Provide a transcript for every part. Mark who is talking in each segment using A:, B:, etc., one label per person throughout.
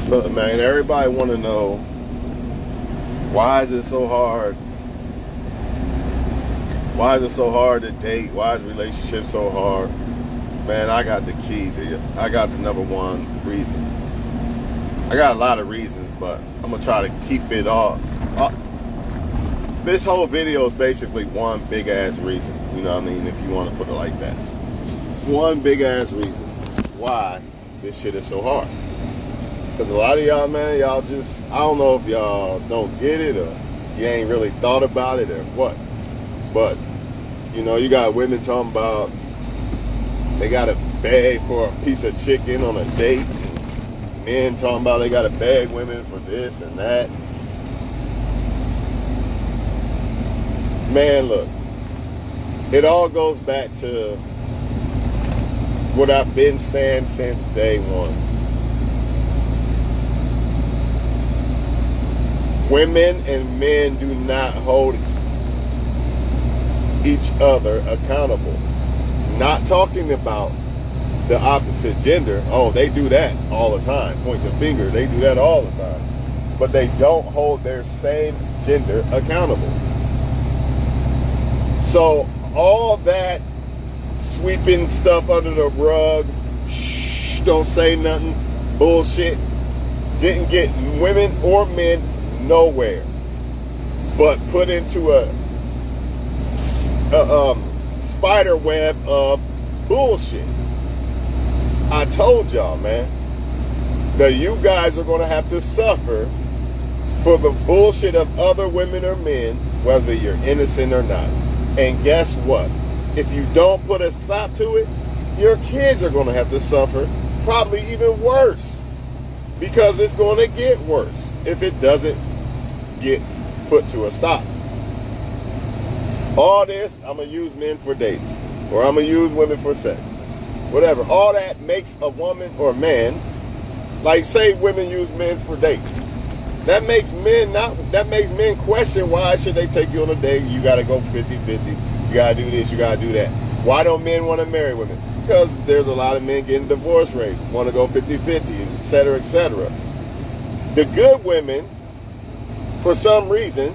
A: Look, man, everybody want to know, why is it so hard? Why is it so hard to date? Why is relationships so hard? Man, I got the key to you. I got the number one reason. I got a lot of reasons, but I'm going to try to keep it all. This whole video is basically one big ass reason. You know what I mean? If you want to put it like that. One big ass reason why this shit is so hard. Because a lot of y'all, man, y'all just, I don't know if y'all don't get it or you ain't really thought about it or what. But, you know, you got women talking about they got to beg for a piece of chicken on a date. And men talking about they got to beg women for this and that. Man, look, it all goes back to what I've been saying since day one. Women and men do not hold each other accountable. Not talking about the opposite gender. Oh, they do that all the time. Point the finger. They do that all the time. But they don't hold their same gender accountable. So all that sweeping stuff under the rug, shh, don't say nothing, bullshit, didn't get women or men nowhere, but put into a spider web of bullshit. I told y'all, man, that you guys are going to have to suffer for the bullshit of other women or men, whether you're innocent or not. And guess what? If you don't put a stop to it, your kids are going to have to suffer, probably even worse, because it's going to get worse if it doesn't get put to a stop. All this, I'm going to use men for dates, or I'm going to use women for sex, whatever. All that makes a woman or man, like say women use men for dates. That makes men question, why should they take you on a date? You got to go 50-50. You got to do this, you got to do that. Why don't men want to marry women? Because there's a lot of men getting divorce rates, want to go 50-50, etc., etc. The good women, for some reason,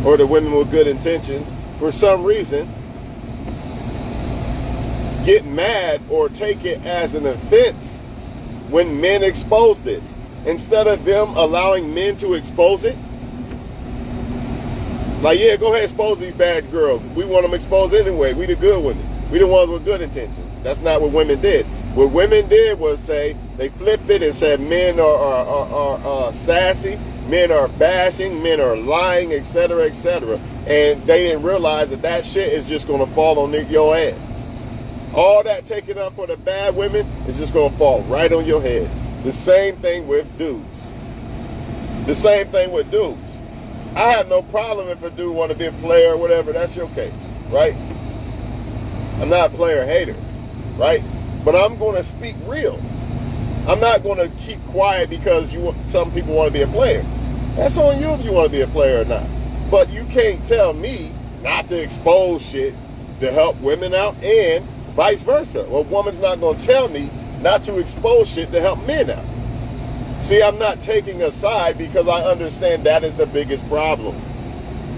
A: or the women with good intentions, for some reason, get mad or take it as an offense when men expose this. Instead of them allowing men to expose it, like, yeah, go ahead, expose these bad girls. We want them exposed anyway. We the good women. We the ones with good intentions. That's not what women did. What women did was say, they flipped it and said men are sassy, men are bashing, men are lying, etc., etc. And they didn't realize that that shit is just going to fall on your head. All that taken up for the bad women is just going to fall right on your head. The same thing with dudes. The same thing with dudes. I have no problem if a dude want to be a player or whatever. That's your case, right? I'm not a player hater, right? But I'm going to speak real. I'm not going to keep quiet because some people want to be a player. That's on you if you want to be a player or not. But you can't tell me not to expose shit to help women out, and vice versa. A woman's not going to tell me not to expose shit to help men out. See, I'm not taking a side because I understand that is the biggest problem.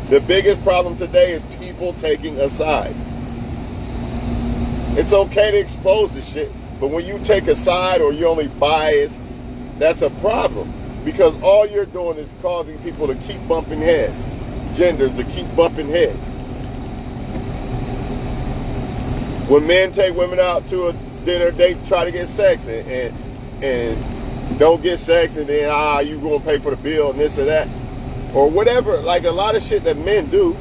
A: The biggest problem today is people taking a side. It's okay to expose the shit, but when you take a side or you're only biased, that's a problem. Because all you're doing is causing people to keep bumping heads. Genders to keep bumping heads. When men take women out to a dinner date, try to get sex and don't get sex, and then you gonna pay for the bill and this or that or whatever, like a lot of shit that men do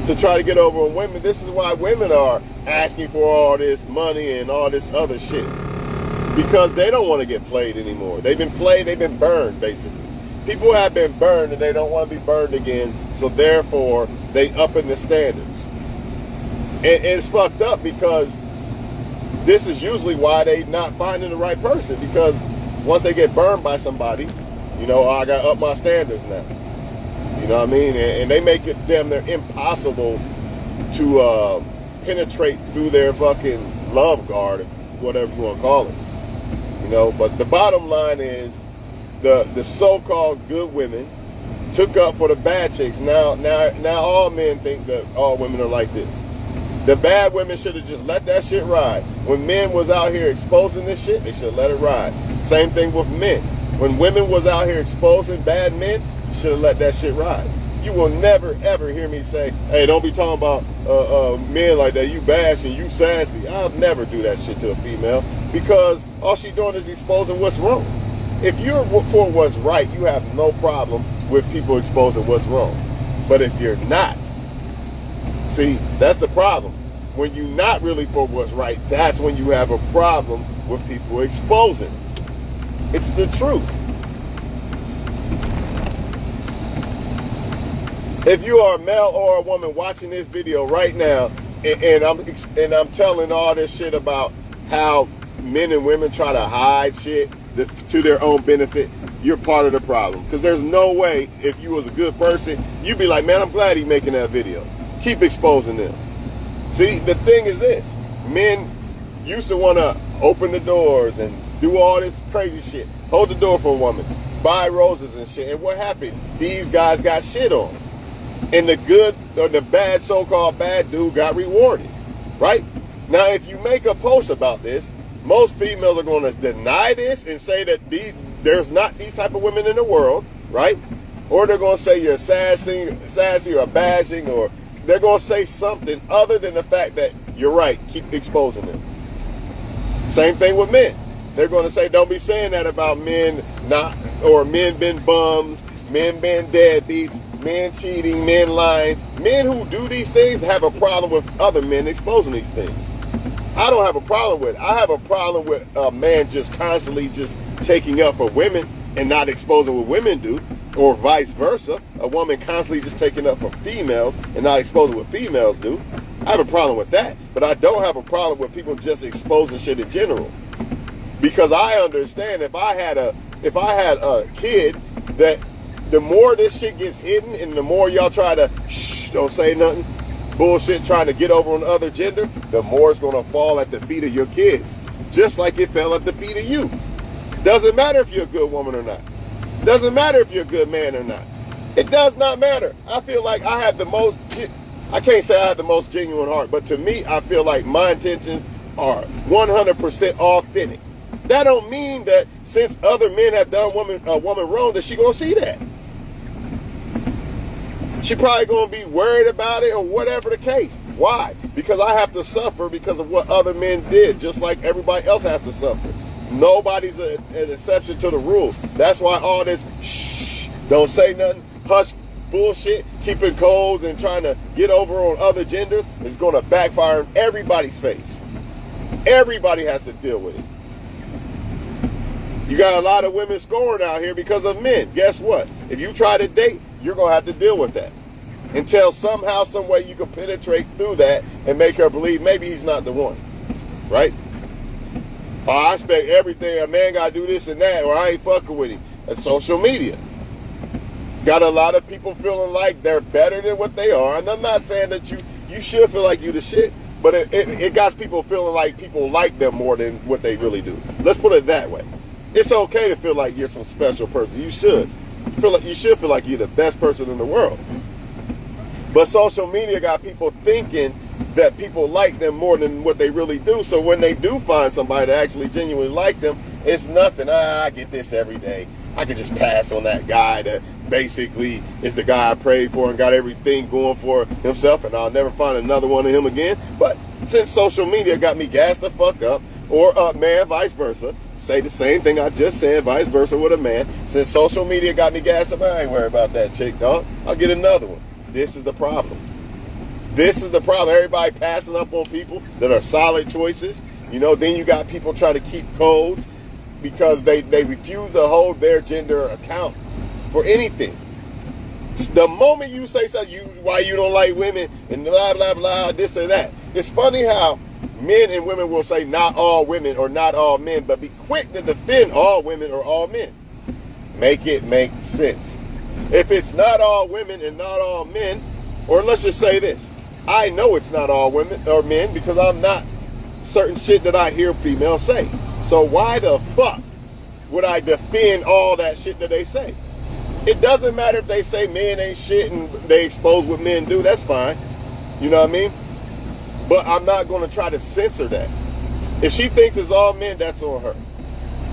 A: to try to get over on women. This is why women are asking for all this money and all this other shit, because they don't want to get played anymore. They've been played, they've been burned. Basically, people have been burned and they don't want to be burned again, so therefore they up in the standards. And it's fucked up, because this is usually why they not finding the right person, because once they get burned by somebody, you know, I got to up my standards now. You know what I mean? And they make it damn near impossible to penetrate through their fucking love guard, whatever you want to call it. You know, but the bottom line is the so-called good women took up for the bad chicks. Now all men think that all women are like this. The bad women should have just let that shit ride. When men was out here exposing this shit, they should have let it ride. Same thing with men. When women was out here exposing bad men, should have let that shit ride. You will never ever hear me say, hey, don't be talking about men like that. You bashing, you sassy. I'll never do that shit to a female, because all she doing is exposing what's wrong. If you're for what's right, you have no problem with people exposing what's wrong. But if you're not, see, that's the problem. When you're not really for what's right, that's when you have a problem with people exposing. It's the truth. If you are a male or a woman watching this video right now, and I'm telling all this shit about how men and women try to hide shit to their own benefit, you're part of the problem. Because there's no way, if you was a good person, you'd be like, man, I'm glad he's making that video. Keep exposing them. See, the thing is this. Men used to want to open the doors and do all this crazy shit. Hold the door for a woman. Buy roses and shit. And what happened? These guys got shit on. And the good or the bad, so-called bad dude got rewarded. Right? Now, if you make a post about this, most females are going to deny this and say that there's not these type of women in the world, right? Or they're going to say you're sassy or bashing, or they're going to say something other than the fact that you're right, keep exposing them. Same thing with men. They're going to say, don't be saying that about men men been bums, men been deadbeats, men cheating, men lying. Men who do these things have a problem with other men exposing these things. I don't have a problem with it. I have a problem with a man just constantly just taking up for women and not exposing what women do, or vice versa. A woman constantly just taking up for females and not exposing what females do. I have a problem with that, but I don't have a problem with people just exposing shit in general. Because I understand if I had a kid, that the more this shit gets hidden and the more y'all try to don't say nothing, bullshit trying to get over on the other gender, the more it's going to fall at the feet of your kids. Just like it fell at the feet of you. Doesn't matter if you're a good woman or not. Doesn't matter if you're a good man or not. It does not matter. I feel like I have I can't say I have the most genuine heart, but to me, I feel like my intentions are 100% authentic. That don't mean that since other men have done a woman wrong that she gonna see that. She probably gonna be worried about it or whatever the case. Why? Because I have to suffer because of what other men did, just like everybody else has to suffer. Nobody's an exception to the rule. That's why all this don't say nothing, hush bullshit, keeping codes and trying to get over on other genders is gonna backfire in everybody's face. Everybody has to deal with it. You got a lot of women scoring out here because of men. Guess what? If you try to date, you're going to have to deal with that. Until somehow, some way you can penetrate through that and make her believe maybe he's not the one. Right? Or I expect everything, a man got to do this and that, or I ain't fucking with him. That's social media. Got a lot of people feeling like they're better than what they are. And I'm not saying that you should feel like you the shit, but it got people feeling like people like them more than what they really do. Let's put it that way. It's okay to feel like you're some special person. You should. You should feel like you're the best person in the world. But social media got people thinking that people like them more than what they really do. So when they do find somebody that actually genuinely like them, it's nothing. I get this every day. I can just pass on that guy that basically is the guy I prayed for and got everything going for himself, and I'll never find another one of him again. But since social media got me gassed the fuck up, or a man, vice versa, say the same thing I just said, vice versa with a man. Since social media got me gassed up, I ain't worried about that chick, dog. I'll get another one. This is the problem. This is the problem. Everybody passing up on people that are solid choices. You know, then you got people trying to keep codes because they refuse to hold their gender account for anything. The moment you say something, why you don't like women and blah, blah, blah, this or that. It's funny how men and women will say not all women or not all men, but be quick to defend all women or all men. Make it make sense. If it's not all women and not all men, or let's just say this, I know it's not all women or men because I'm not certain shit that I hear females say. So why the fuck would I defend all that shit that they say? It doesn't matter if they say men ain't shit and they expose what men do. That's fine. You know what I mean? But I'm not going to try to censor that. If she thinks it's all men, that's on her.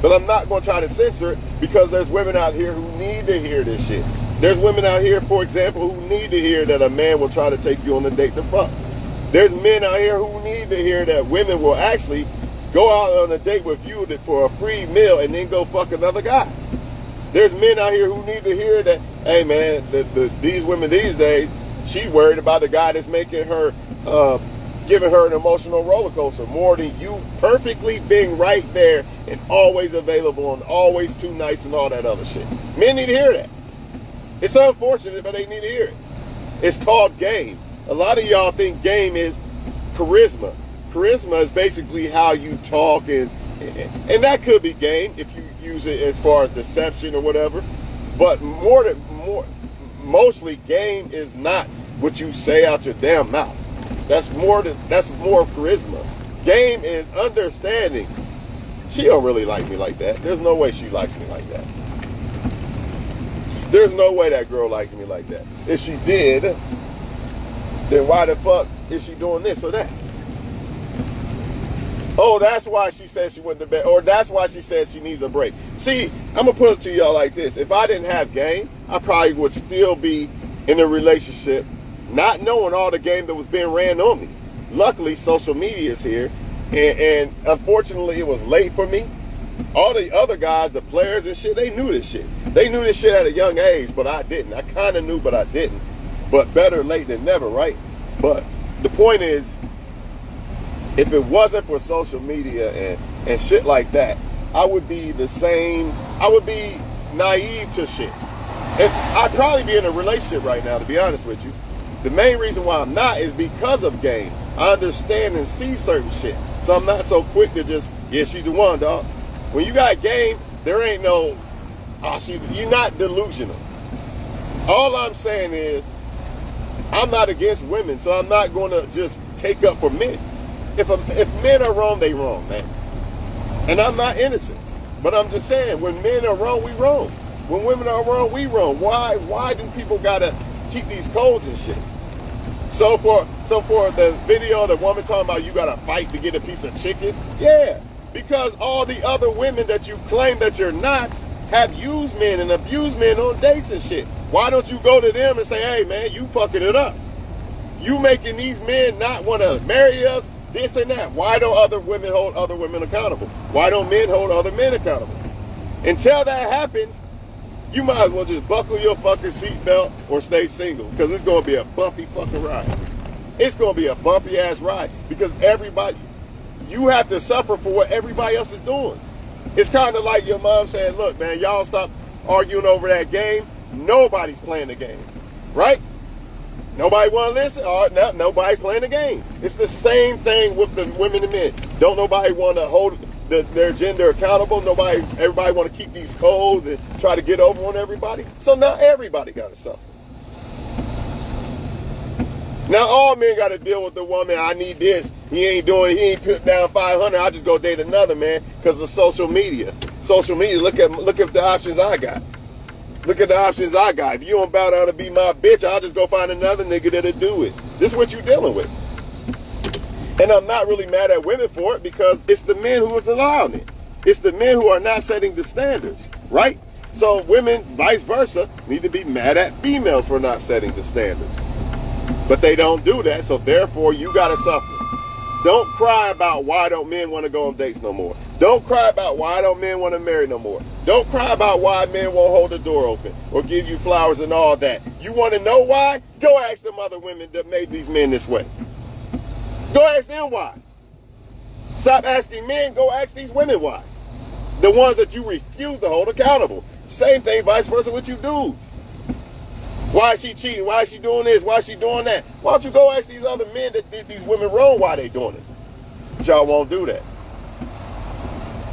A: But I'm not going to try to censor it because there's women out here who need to hear this shit. There's women out here, for example, who need to hear that a man will try to take you on a date to fuck. There's men out here who need to hear that women will actually go out on a date with you for a free meal and then go fuck another guy. There's men out here who need to hear that, hey man, these women these days, she's worried about the guy that's making her, giving her an emotional roller coaster more than you perfectly being right there and always available and always too nice and all that other shit. Men need to hear that. It's unfortunate, but they need to hear it. It's called game. A lot of y'all think game is charisma. Charisma is basically how you talk, and that could be game if you use it as far as deception or whatever. But mostly game is not what you say out your damn mouth. That's more charisma. Game is understanding. She don't really like me like that. There's no way she likes me like that. There's no way that girl likes me like that. If she did, then why the fuck is she doing this or that? Oh, that's why she said she went to bed, or that's why she said she needs a break. See, I'm gonna put it to y'all like this. If I didn't have game, I probably would still be in a relationship, not knowing all the game that was being ran on me. Luckily, social media is here, and unfortunately, it was late for me. All the other guys, the players and shit, they knew this shit. They knew this shit at a young age, but I didn't. I kind of knew, but I didn't. But better late than never, right? But the point is, if it wasn't for social media and shit like that, I would be the same. I would be naive to shit. And I'd probably be in a relationship right now, to be honest with you. The main reason why I'm not is because of game. I understand and see certain shit. So I'm not so quick to just, yeah, she's the one, dog. When you got game, there ain't no, you're not delusional. All I'm saying is, I'm not against women, so I'm not going to just take up for men. If men are wrong, they wrong, man. And I'm not innocent. But I'm just saying, when men are wrong, we wrong. When women are wrong, we wrong. Why do people gotta keep these codes and shit? So for the video, the woman talking about you gotta fight to get a piece of chicken, yeah. Because all the other women that you claim that you're not have used men and abused men on dates and shit. Why don't you go to them and say, hey man, you fucking it up. You making these men not want to marry us, this and that. Why don't other women hold other women accountable? Why don't men hold other men accountable? Until that happens, you might as well just buckle your fucking seatbelt or stay single, because it's going to be a bumpy fucking ride. It's going to be a bumpy ass ride because you have to suffer for what everybody else is doing. It's kind of like your mom saying, look, man, y'all stop arguing over that game. Nobody's playing the game, right? Nobody want to listen? Nobody's playing the game. It's the same thing with the women and men. Don't nobody want to hold their gender accountable? Everybody want to keep these codes and try to get over on everybody? So now everybody got to suffer. Now all men got to deal with the woman, I need this. He ain't put down 500. I'll just go date another man because of social media. Social media, look at the options I got. Look at the options I got. If you don't bow down to be my bitch, I'll just go find another nigga that'll do it. This is what you're dealing with. And I'm not really mad at women for it because it's the men who is allowing it. It's the men who are not setting the standards, right? So women, vice versa, need to be mad at females for not setting the standards. But they don't do that, so therefore you gotta suffer. Don't cry about why don't men want to go on dates no more. Don't cry about why don't men want to marry no more. Don't cry about why men won't hold the door open or give you flowers and all that. You want to know why? Go ask them other women that made these men this way. Go ask them why. Stop asking men, go ask these women why. The ones that you refuse to hold accountable. Same thing vice versa with you dudes. Why is she cheating? Why is she doing this? Why is she doing that? Why don't you go ask these other men that did these women wrong why they doing it? But y'all won't do that.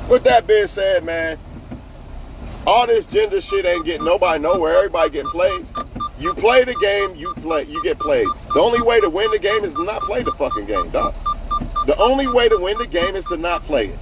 A: With that being said, man, all this gender shit ain't getting nobody nowhere. Everybody getting played. You play the game, you get played. The only way to win the game is to not play the fucking game, dog. The only way to win the game is to not play it.